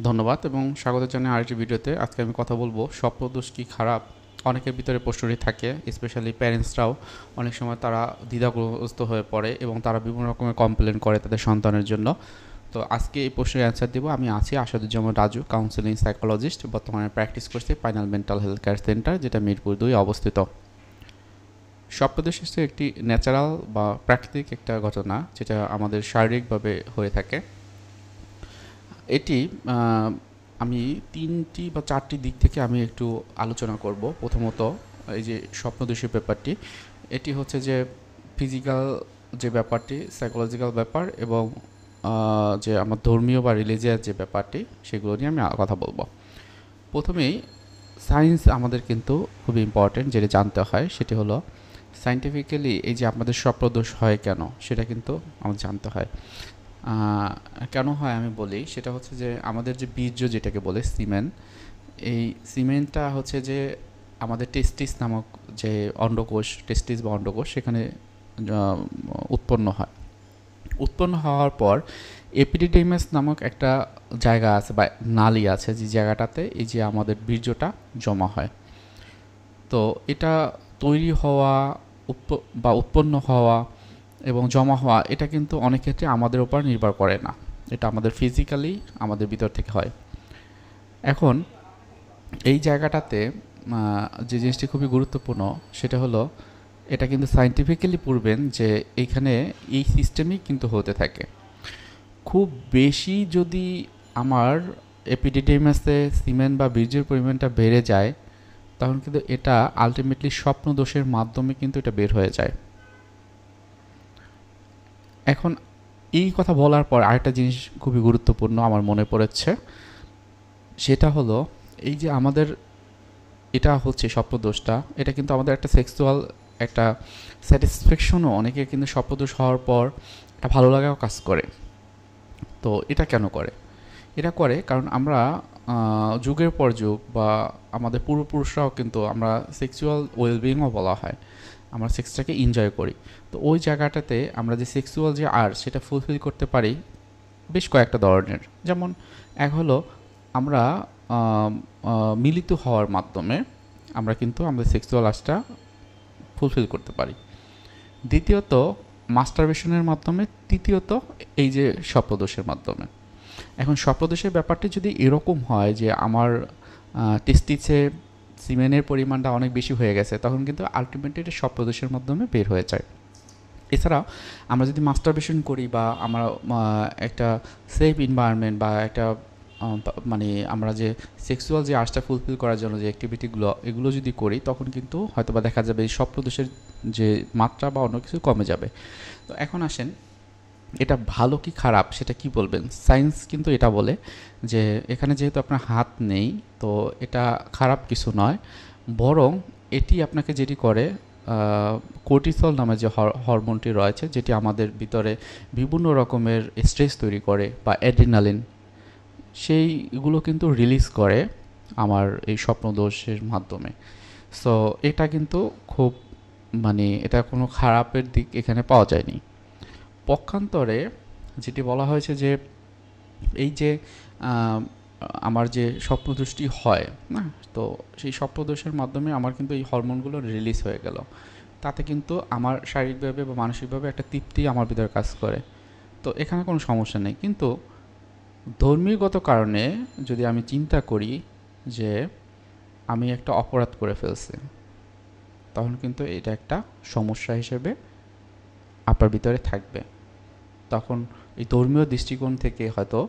ধন্যবাদ এবং স্বাগত জানাই আরেকটি ভিডিওতে। আজকে আমি কথা বলবো স্বপ্নদোষ কি খারাপ। অনেকের ভিতরে প্রশ্নটি থাকে, স্পেশালি প্যারেন্টসরাও অনেক সময় তারা দ্বিধাগ্রস্ত হয়ে পড়ে এবং তারা বিভিন্ন রকমের কমপ্লেন করে তাদের সন্তানের জন্য। তো আজকে এই প্রশ্নের অ্যান্সার দেবো। আমি আছি আসাদুজ্জামান রাজু, কাউন্সেলিং সাইকোলজিস্ট, বর্তমানে প্র্যাকটিস করছি final mental health care centre, যেটা মিরপুর 2 অবস্থিত। স্বপ্নদোষ হচ্ছে একটি ন্যাচারাল বা প্রাকৃতিক একটা ঘটনা যেটা আমাদের শারীরিকভাবে হয়ে থাকে। এটি আমি 3টি বা 4টি দিক থেকে আমি একটু আলোচনা করব। প্রথমত, এই যে স্বপ্নদোষের ব্যাপারটি, এটি হচ্ছে যে ফিজিক্যাল যে ব্যাপারটি, সাইকোলজিক্যাল ব্যাপার, এবং যে আমার ধর্মীয় বা রিলিজিয়াস যে ব্যাপারটি, সেগুলো নিয়ে আমি কথা বলবো। প্রথমেই সায়েন্স আমাদের কিন্তু খুবই ইম্পর্টেন্ট, যেটা জানতে হয় সেটি হলো সায়েন্টিফিক্যালি এই যে আমাদের স্বপ্নদোষ হয় কেন, সেটা কিন্তু আমাদের জানতে হয়। কেন হয় আমি বলি, সেটা হচ্ছে যে আমাদের যে বীর্য যেটাকে বলে সিমেন, এই সিমেনটা হচ্ছে যে আমাদের টেস্টিস নামক যে অন্ডকোষ, টেস্টিস বা অন্ডকোষ, সেখানে উৎপন্ন হয়। উৎপন্ন হওয়ার পর এপিডিডিমাস নামক একটা জায়গা আছে বা নালী আছে, যে জায়গাটাতে এই যে আমাদের বীর্যটা জমা হয়। তো এটা তৈরি হওয়া বা উৎপন্ন হওয়া এবং জমা হওয়া, এটা কিন্তু অনেক ক্ষেত্রে আমাদের উপর নির্ভর করে না, এটা আমাদের ফিজিক্যালি আমাদের ভিতর থেকে হয়। এখন এই জায়গাটাতে যে জিনিসটি খুবই গুরুত্বপূর্ণ সেটা হলো, এটা কিন্তু সায়েন্টিফিক্যালি প্রুভেন যে এইখানে এই সিস্টেমই কিন্তু হতে থাকে। খুব বেশি যদি আমার এপিডিডিমাসে সিমেন বা বীর্যের পরিমাণটা বেড়ে যায়, তখন কিন্তু এটা আলটিমেটলি স্বপ্নদোষের মাধ্যমে কিন্তু এটা বের হয়ে যায়। এখন এই কথা বলার পর আরেকটা জিনিস খুবই গুরুত্বপূর্ণ আমার মনে পড়েছে, সেটা হলো এই যে আমাদের এটা হচ্ছে স্বপ্নদোষটা, এটা কিন্তু আমাদের একটা সেক্সুয়াল একটা স্যাটিসফ্যাকশনও, অনেকে কিন্তু স্বপ্নদোষ হওয়ার পর একটা ভালো লাগাও কাজ করে। তো এটা কেন করে? এটা করে কারণ আমরা যুগের পর যুগ বা আমাদের পূর্বপুরুষরাও কিন্তু আমরা সেক্সুয়াল ওয়েলবিংও বলা হয়, আমরা সেক্সটাকে এনজয় করি। তো ওই জায়গাটাতে আমরা যে সেক্সুয়াল যে আর্ট, সেটা ফুলফিল করতে পারি বেশ কয়েকটা ধরনের। যেমন এক হলো আমরা মিলিত হওয়ার মাধ্যমে আমরা কিন্তু আমাদের সেক্সুয়াল আর্টসটা ফুলফিল করতে পারি। দ্বিতীয়ত মাস্টারবেশনের মাধ্যমে। তৃতীয়ত এই যে স্বপ্নদোষের মাধ্যমে। এখন স্বপ্নদোষের ব্যাপারটি যদি এরকম হয় যে আমার টেস্টিসে সিমেনের পরিমাণটা অনেক বেশি হয়ে গেছে, তখন কিন্তু আলটিমেটলি এটা স্বপ্নদোষের মাধ্যমে বের হয়ে যায়। এছাড়াও আমরা যদি মাস্টারবেশন করি বা আমরা একটা সেফ এনভায়রনমেন্ট বা একটা মানে আমরা যে সেক্সুয়াল যে আর্টসটা ফুলফিল করার জন্য যে অ্যাক্টিভিটিগুলো, এগুলো যদি করি, তখন কিন্তু হয়তো বা দেখা যাবে এই স্বপ্নদোষের যে মাত্রা বা অন্য কিছু কমে যাবে। তো এখন আসেন, এটা ভালো কি খারাপ সেটা কি বলবেন? সায়েন্স কিন্তু এটা বলে যে এখানে যেহেতু আপনার হাত নেই, তো এটা খারাপ কিছু নয়, বরং এটি আপনাকে যেটি করে, কোর্টিসল নামে যে হরমোনটি রয়েছে, যেটি আমাদের ভিতরে বিভিন্ন রকমের স্ট্রেস তৈরি করে, বা অ্যাড্রিনালিন, সেইগুলো কিন্তু রিলিজ করে আমার এই স্বপ্নদোষের মাধ্যমে। সো এটা কিন্তু খুব, মানে এটা কোনো খারাপের দিক এখানে পাওয়া যায়নি। পক্ষান্তরে যেটি বলা হয়েছে যে এই যে আমার যে স্বপ্নদোষটি হয় না, তো সেই স্বপ্নদোষের মাধ্যমে আমার কিন্তু এই হরমোনগুলো রিলিজ হয়ে গেল, তাতে কিন্তু আমার শারীরিকভাবে বা মানসিকভাবে একটা তৃপ্তি আমার ভিতরে কাজ করে। তো এখানে কোনো সমস্যা নেই। কিন্তু ধর্মীয়গত কারণে যদি আমি চিন্তা করি যে আমি একটা অপরাধ করে ফেলছি, তখন কিন্তু এটা একটা সমস্যা হিসেবে আপনার ভিতরে থাকবে। তখন এই ধর্মীয় দৃষ্টিকোণ থেকে হয়তো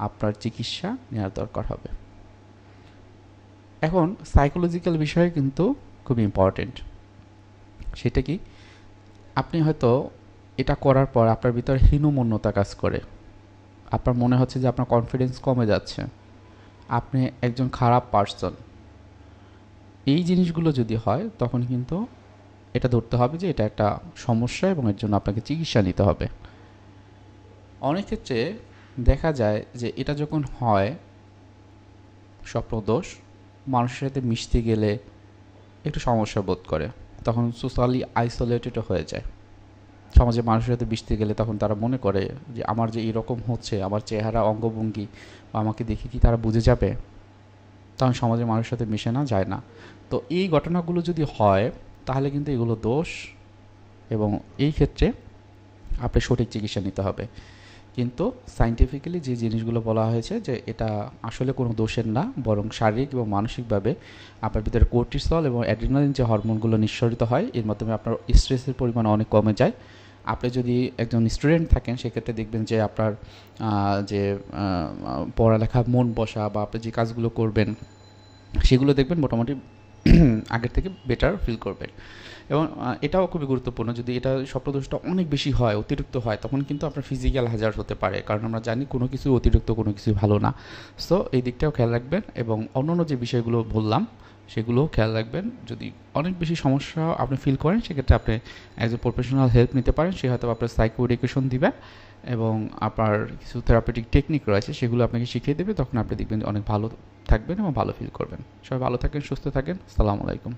আপনার চিকিৎসা নেওয়ার দরকার হবে। এখন সাইকোলজিক্যাল বিষয় কিন্তু খুব ইম্পর্টেন্ট। সেটা কি, আপনি হয়তো এটা করার পর আপনার ভিতরে হীনমন্যতা কাজ করে, আপনার মনে হচ্ছে যে আপনার কনফিডেন্স কমে যাচ্ছে, আপনি একজন খারাপ পার্সন। এই জিনিসগুলো যদি হয়, তখন কিন্তু এটা ধরতে হবে যে এটা একটা সমস্যা এবং এর জন্য আপনাকে চিকিৎসা নিতে হবে। অনেক ক্ষেত্রে দেখা যায় যে এটা যখন হয় স্বপ্নদোষ, মানুষের সাথে মিশতে গেলে একটু সমস্যা বোধ করে, তখন সোশ্যালি আইসোলেটেডও হয়ে যায়। সমাজে মানুষের সাথে মিশতে গেলে তখন তারা মনে করে যে আমার যে এরকম হচ্ছে, আমার চেহারা, অঙ্গভঙ্গি বা আমাকে দেখে কি তারা বুঝে যাবে? তখন সমাজের মানুষের সাথে মিশে না, যায় না। তো এই ঘটনাগুলো যদি হয় তাহলে কিন্তু এগুলো দোষ, এবং এই ক্ষেত্রে আপনার সঠিক চিকিৎসা নিতে হবে। কিন্তু সায়েন্টিফিক্যালি যে জিনিসগুলো বলা হয়েছে যে এটা আসলে কোনো দোষের না, বরং শারীরিক এবং মানসিকভাবে আপনার ভিতরে কর্টিসল এবং অ্যাড্রিনালিন যে হরমোনগুলো নিঃসরিত হয়, এর মাধ্যমে আপনার স্ট্রেসের পরিমাণ অনেক কমে যায়। আপনি যদি একজন স্টুডেন্ট থাকেন সেক্ষেত্রে দেখবেন যে আপনার যে পড়ালেখা মন বসা বা আপনি যে কাজগুলো করবেন সেগুলো দেখবেন মোটামুটি আগের থেকে বেটার ফিল করবেন। এবং এটাও খুবই গুরুত্বপূর্ণ, যদি এটা স্বপ্নদোষটা অনেক বেশি হয়, অতিরিক্ত হয়, তখন কিন্তু আপনার ফিজিক্যাল হ্যাজার্ড হতে পারে, কারণ আমরা জানি কোনো কিছু অতিরিক্ত কোনো কিছুই ভালো না। সো এই দিকটাও খেয়াল রাখবেন, এবং অন্যান্য যে বিষয়গুলো বললাম সেগুলোও খেয়াল রাখবেন। যদি অনেক বেশি সমস্যা আপনি ফিল করেন সেক্ষেত্রে আপনি একজন প্রফেশনাল হেল্প নিতে পারেন, সে হয়তো আপনার সাইকো এডুকেশন দিবেন এবং আপনার কিছু থেরাপিউটিক টেকনিক রয়েছে সেগুলো আপনাকে শিখিয়ে দেবে। তখন আপনি দেখবেন যে অনেক ভালো থাকবেন এবং ভালো ফিল করবেন। সবাই ভালো থাকেন, সুস্থ থাকেন। আসসালামু আলাইকুম।